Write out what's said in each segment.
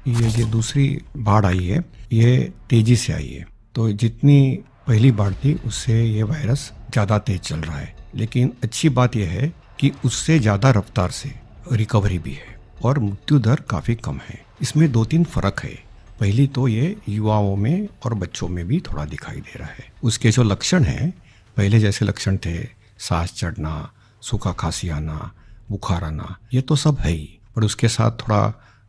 ये दूसरी बाढ़ आई है, ये तेजी से आई है। तो जितनी पहली बाढ़ थी उससे ये वायरस ज़्यादा तेज चल रहा है, लेकिन अच्छी बात यह है कि उससे ज़्यादा रफ्तार से रिकवरी भी है और मृत्यु दर काफ़ी कम है। इसमें दो तीन फ़र्क है। पहली तो ये युवाओं में और बच्चों में भी थोड़ा दिखाई दे रहा है। उसके जो लक्षण हैं, पहले जैसे लक्षण थे, सांस चढ़ना, सूखा खांसी आना, बुखार आना, ये तो सब है ही, पर उसके साथ थोड़ा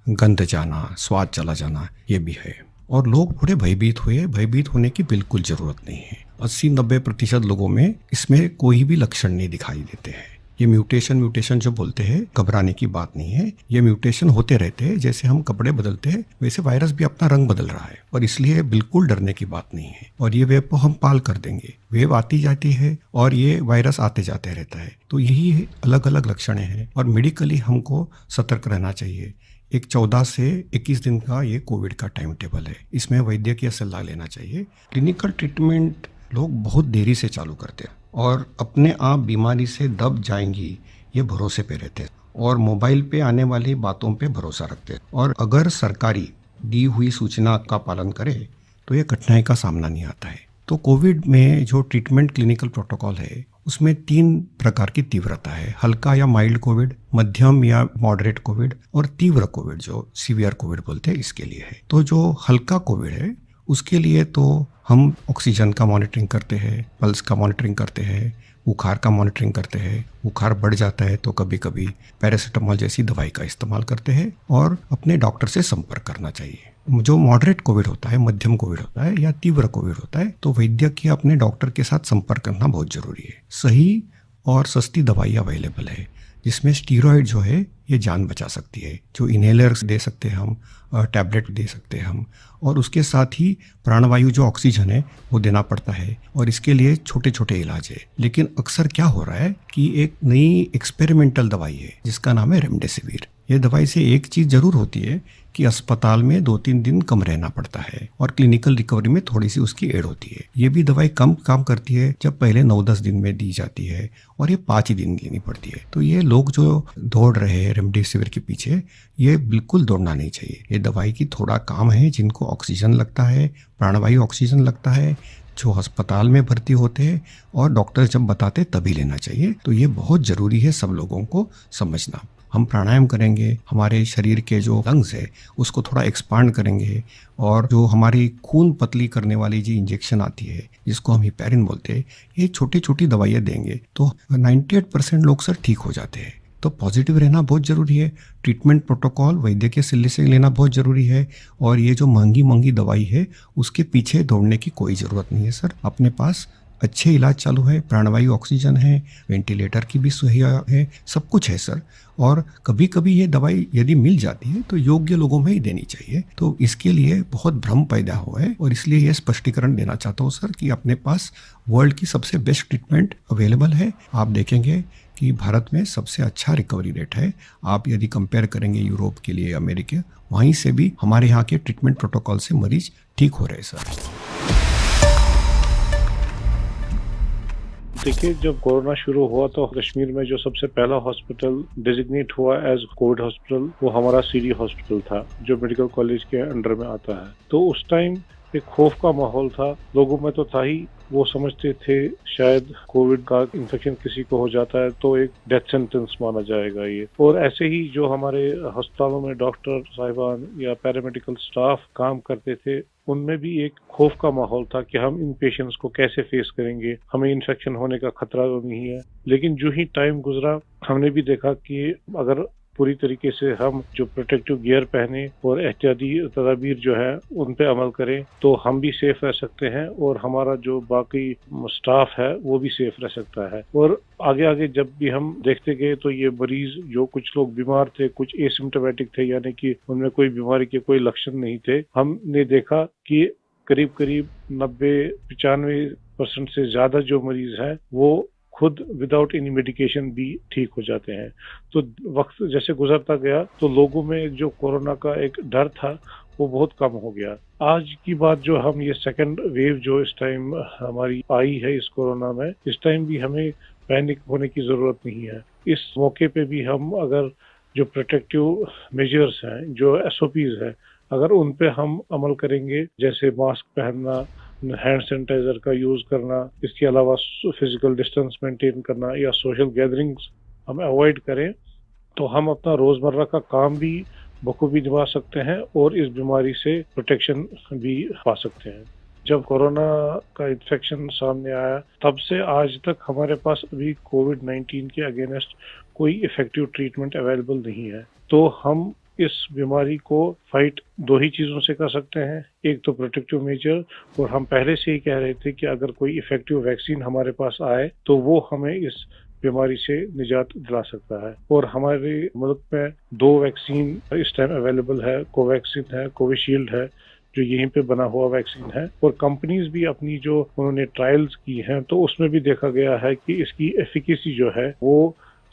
गंध जाना, स्वाद चला जाना, ये भी है। और लोग थोड़े भयभीत हुए। भयभीत होने की बिल्कुल ज़रूरत नहीं है। 80-90% लोगों में इसमें कोई भी लक्षण नहीं दिखाई देते हैं। ये म्यूटेशन जो बोलते हैं, घबराने की बात नहीं है। ये म्यूटेशन होते रहते हैं, जैसे हम कपड़े बदलते हैं वैसे वायरस भी अपना रंग बदल रहा है, और इसलिए बिल्कुल डरने की बात नहीं है। और ये वेव को हम पाल कर देंगे। वेव आती जाती है और ये वायरस आते जाते रहता है। तो यही अलग अलग लक्षण हैं और मेडिकली हमको सतर्क रहना चाहिए। एक 14 से 21 दिन का ये कोविड का टाइम टेबल है। इसमें वैद्यकीय सलाह लेना चाहिए। क्लिनिकल ट्रीटमेंट लोग बहुत देरी से चालू करते हैं और अपने आप बीमारी से दब जाएंगी ये भरोसे पे रहते हैं और मोबाइल पे आने वाली बातों पे भरोसा रखते हैं। और अगर सरकारी दी हुई सूचना का पालन करे तो ये कठिनाई का सामना नहीं आता है। तो कोविड में जो ट्रीटमेंट क्लिनिकल प्रोटोकॉल है उसमें 3 प्रकार की तीव्रता है। हल्का या माइल्ड कोविड, मध्यम या मॉडरेट कोविड और तीव्र कोविड जो सीवियर कोविड बोलते हैं, इसके लिए है। तो जो हल्का कोविड है उसके लिए तो हम ऑक्सीजन का मॉनिटरिंग करते हैं, पल्स का मॉनिटरिंग करते हैं, बुखार का मॉनिटरिंग करते हैं। बुखार बढ़ जाता है तो कभी कभी पैरासीटामोल जैसी दवाई का इस्तेमाल करते हैं और अपने डॉक्टर से संपर्क करना चाहिए। जो मॉडरेट कोविड होता है, मध्यम कोविड होता है या तीव्र कोविड होता है, तो वैद्यकीय अपने डॉक्टर के साथ संपर्क करना बहुत जरूरी है। सही और सस्ती दवाई अवेलेबल है जिसमें स्टीरॉयड जो है ये जान बचा सकती है। जो इनहेलर्स दे सकते हैं हम, टैबलेट दे सकते हैं हम, और उसके साथ ही प्राणवायु जो ऑक्सीजन है वो देना पड़ता है और इसके लिए छोटे छोटे इलाज है। लेकिन अक्सर क्या हो रहा है कि एक नई एक्सपेरिमेंटल दवाई है जिसका नाम है रेमडेसिविर। ये दवाई से एक चीज़ जरूर होती है कि अस्पताल में 2-3 दिन कम रहना पड़ता है और क्लिनिकल रिकवरी में थोड़ी सी उसकी एड होती है। ये भी दवाई कम काम करती है जब पहले 9-10 दिन में दी जाती है और ये 5 ही दिन लेनी पड़ती है। तो ये लोग जो दौड़ रहे हैं रेमडेसिविर के पीछे, ये बिल्कुल दौड़ना नहीं चाहिए। ये दवाई की थोड़ा काम है। जिनको ऑक्सीजन लगता है, प्राणवायु ऑक्सीजन लगता है, जो अस्पताल में भर्ती होते हैं और डॉक्टर जब बताते तभी लेना चाहिए। तो ये बहुत ज़रूरी है सब लोगों को समझना। हम प्राणायाम करेंगे, हमारे शरीर के जो लंग्स है उसको थोड़ा एक्सपांड करेंगे और जो हमारी खून पतली करने वाली जो इंजेक्शन आती है जिसको हम हिपैरिन बोलते हैं, ये छोटी छोटी दवाइयाँ देंगे तो 98% लोग सर ठीक हो जाते हैं। तो पॉजिटिव रहना बहुत ज़रूरी है। ट्रीटमेंट प्रोटोकॉल वैद्यकीय सलाह से लेना बहुत ज़रूरी है और ये जो महंगी महंगी दवाई है उसके पीछे दौड़ने की कोई ज़रूरत नहीं है सर। अपने पास अच्छे इलाज चालू है, प्राणवायु ऑक्सीजन है, वेंटिलेटर की भी सुविधा है, सब कुछ है सर। और कभी कभी ये दवाई यदि मिल जाती है तो योग्य लोगों में ही देनी चाहिए। तो इसके लिए बहुत भ्रम पैदा हुआ है और इसलिए ये स्पष्टीकरण देना चाहता हूँ सर कि अपने पास वर्ल्ड की सबसे बेस्ट ट्रीटमेंट अवेलेबल है। आप देखेंगे कि भारत में सबसे अच्छा रिकवरी रेट है। आप यदि कंपेयर करेंगे यूरोप के लिए, अमेरिका, वहीं से भी हमारे यहाँ के ट्रीटमेंट प्रोटोकॉल से मरीज ठीक हो रहे हैं सर। देखिए, जब कोरोना शुरू हुआ तो कश्मीर में जो सबसे पहला हॉस्पिटल डिजिग्नेट हुआ एज कोविड हॉस्पिटल वो हमारा सीडी हॉस्पिटल था जो मेडिकल कॉलेज के अंडर में आता है। तो उस टाइम एक खौफ का माहौल था, लोगों में तो था ही। वो समझते थे शायद कोविड का इन्फेक्शन किसी को हो जाता है तो एक डेथ सेंटेंस माना जाएगा ये। और ऐसे ही जो हमारे अस्पतालों में डॉक्टर साहिबान या पैरामेडिकल स्टाफ काम करते थे उनमें भी एक खौफ का माहौल था कि हम इन पेशेंट्स को कैसे फेस करेंगे, हमें इन्फेक्शन होने का खतरा तो नहीं है। लेकिन जो ही टाइम गुजरा हमने भी देखा कि अगर पूरी तरीके से हम जो प्रोटेक्टिव गियर पहने और एहतियाती तदाबीर जो है उन पे अमल करें तो हम भी सेफ रह सकते हैं और हमारा जो बाकी स्टाफ है वो भी सेफ रह सकता है। और आगे आगे जब भी हम देखते गए तो ये मरीज जो कुछ लोग बीमार थे, कुछ एसिम्प्टोमेटिक थे यानी कि उनमें कोई बीमारी के कोई लक्षण नहीं थे, हमने देखा कि करीब करीब 90-95% से ज्यादा जो मरीज हैं वो खुद विदाउट एनी मेडिकेशन भी ठीक हो जाते हैं। तो वक्त जैसे गुजरता गया तो लोगों में जो कोरोना का एक डर था वो बहुत कम हो गया। आज की बात जो हम ये सेकंड वेव जो इस टाइम हमारी आई है इस कोरोना में, इस टाइम भी हमें पैनिक होने की जरूरत नहीं है। इस मौके पे भी हम अगर जो प्रोटेक्टिव मेजर्स हैं, जो एसओपीज हैं, अगर उन पे हम अमल करेंगे, जैसे मास्क पहनना, हैंड सैनिटाइजर का यूज करना, इसके अलावा फिजिकल डिस्टेंस मेंटेन करना या सोशल गैदरिंग्स हम अवॉइड करें, तो हम अपना रोजमर्रा का काम भी बखूबी निभा सकते हैं और इस बीमारी से प्रोटेक्शन भी पा सकते हैं। जब कोरोना का इन्फेक्शन सामने आया, तब से आज तक हमारे पास अभी कोविड-19 के अगेंस्ट कोई इफेक्टिव ट्रीटमेंट अवेलेबल नहीं है। तो हम इस बीमारी को फाइट दो ही चीज़ों से कर सकते हैं। एक तो प्रोटेक्टिव मेजर, और हम पहले से ही कह रहे थे कि अगर कोई इफेक्टिव वैक्सीन हमारे पास आए तो वो हमें इस बीमारी से निजात दिला सकता है। और हमारे मुल्क में 2 वैक्सीन इस टाइम अवेलेबल है, कोवैक्सीन है, कोविशील्ड है, जो यहीं पे बना हुआ वैक्सीन है। और कंपनीज भी अपनी जो उन्होंने ट्रायल्स की हैं, तो उसमें भी देखा गया है कि इसकी एफिकेसी जो है वो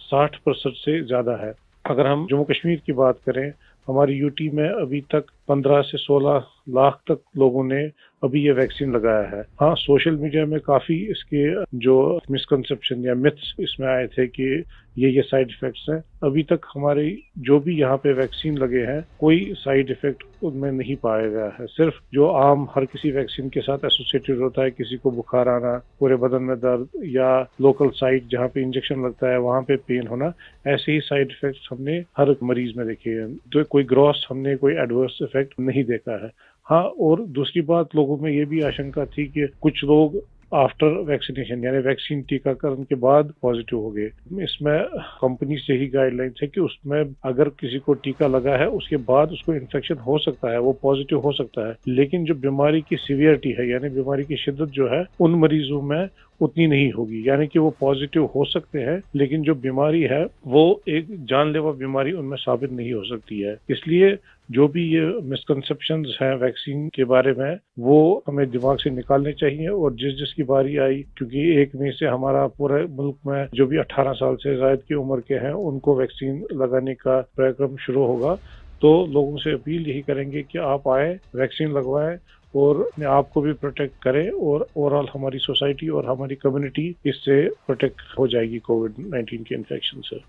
60% से ज़्यादा है। अगर हम जम्मू कश्मीर की बात करें, हमारी यूटी में अभी तक 15 से 16 लाख तक लोगों ने अभी ये वैक्सीन लगाया है। हाँ, सोशल मीडिया में काफ़ी इसके जो मिसकंसेप्शन या मिथ्स इसमें आए थे कि ये साइड इफ़ेक्ट्स हैं। अभी तक हमारे जो भी यहाँ पे वैक्सीन लगे हैं, कोई साइड इफ़ेक्ट उनमें नहीं पाया गया है। सिर्फ जो आम हर किसी वैक्सीन के साथ एसोसिएटेड होता है, किसी को बुखार आना, पूरे बदन में दर्द, या लोकल साइट जहाँ पे इंजेक्शन लगता है वहाँ पे पेन होना, ऐसे ही साइड इफ़ेक्ट्स हमने हर मरीज में देखे हैं। तो कोई ग्रॉस हमने कोई एडवर्स इफेक्ट नहीं देखा है। हाँ, और दूसरी बात, लोगों में ये भी आशंका थी कि कुछ लोग आफ्टर वैक्सीनेशन यानी वैक्सीन टीकाकरण के बाद पॉजिटिव हो गए। इसमें कंपनी से ही गाइडलाइन है कि उसमें अगर किसी को टीका लगा है उसके बाद उसको इन्फेक्शन हो सकता है, वो पॉजिटिव हो सकता है, लेकिन जो बीमारी की सीवियरिटी है यानी बीमारी की शिद्दत जो है उन मरीजों में उतनी नहीं होगी। यानी कि वो पॉजिटिव हो सकते हैं, लेकिन जो बीमारी है वो एक जानलेवा बीमारी उनमें साबित नहीं हो सकती है। इसलिए जो भी ये मिसकंसेप्शंस हैं वैक्सीन के बारे में, वो हमें दिमाग से निकालने चाहिए। और जिसकी बारी आई, क्योंकि 1 मई से हमारा पूरे मुल्क में जो भी 18 साल से ज़ायद की उम्र के हैं उनको वैक्सीन लगाने का कार्यक्रम शुरू होगा, तो लोगों से अपील यही करेंगे कि आप आए, वैक्सीन लगवाएं और अपने आप को भी प्रोटेक्ट करें, और ओवरऑल हमारी सोसाइटी और हमारी कम्युनिटी इससे प्रोटेक्ट हो जाएगी कोविड-19 के इन्फेक्शन से।